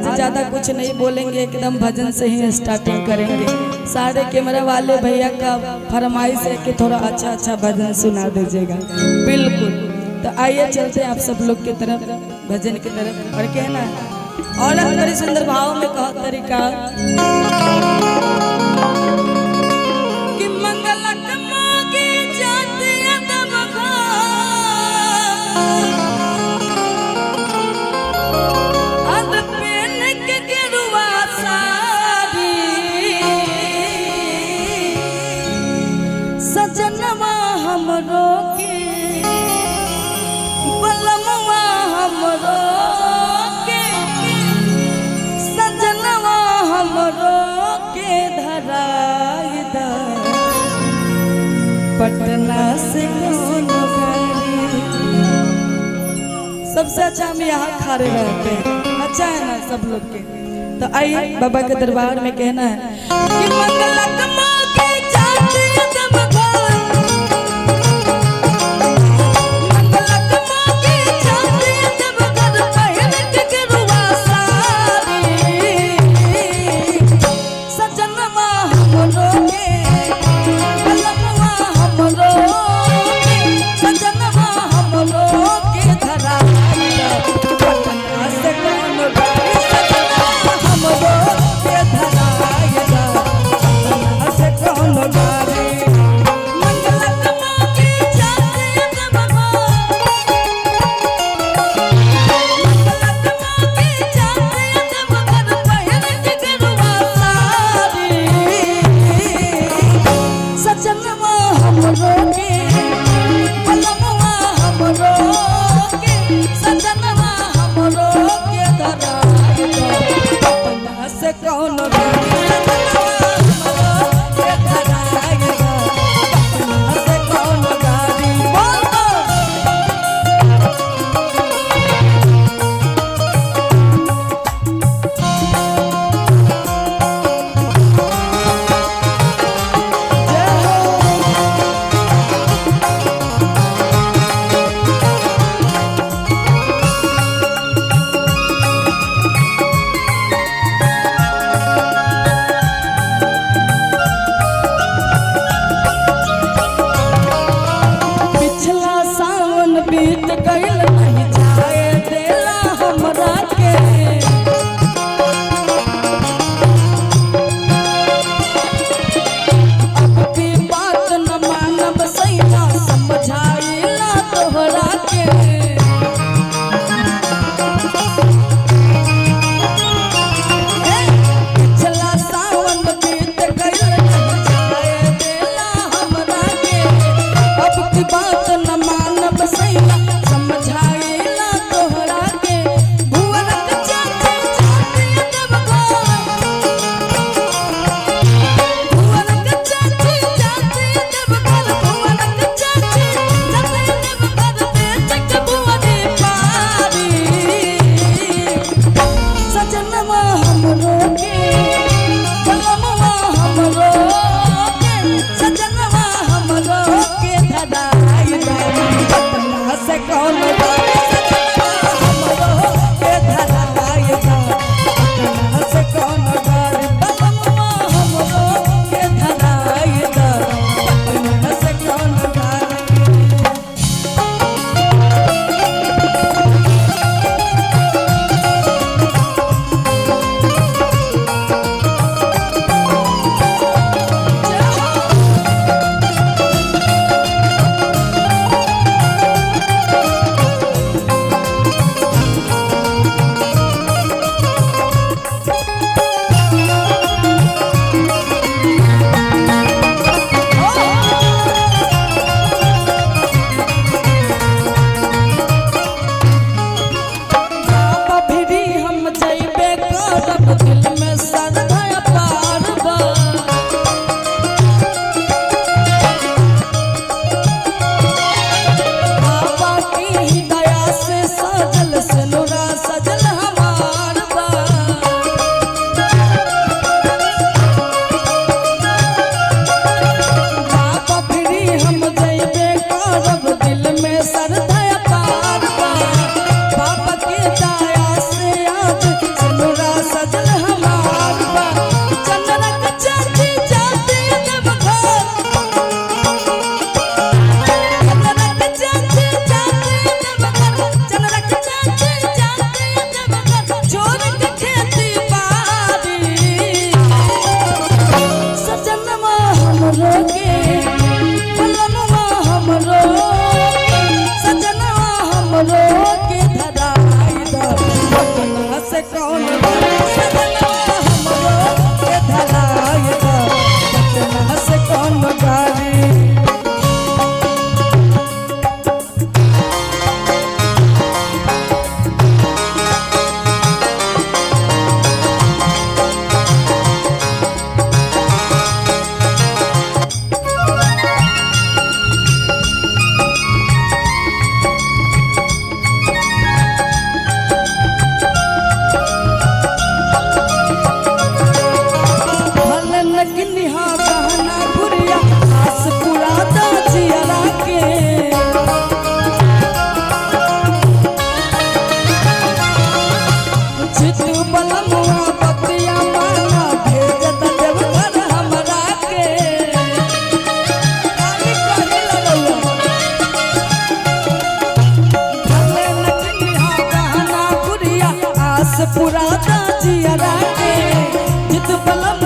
आज ज़्यादा कुछ नहीं बोलेंगे, एकदम भजन से ही स्टार्टिंग करेंगे। सारे कैमरा वाले भैया का फरमाइश है कि थोड़ा अच्छा अच्छा भजन सुना दीजिएगा। बिल्कुल, तो आइए चलते हैं आप सब लोग की तरफ, भजन की तरफ। और कहना है और बड़ी सुंदर भाव में कहा तरीका कि मंगलक मांगे जाते अदम अद पेन के गिरुआ सारी सजनवा हमरो के बलमवा हमरो पटना से सबसे अच्छा हम यहाँ खड़े रहते हैं, अच्छा है ना सब लोग के। तो आइए बाबा के दरबार में कहना है कि मंगलक मांगे जाते अदम मंगलक मांगे जाते अदम पहन के गिरुआ सारी सजनवा हमरो के बात न मानब सैया समझाए से पुराता जिया के जित बलम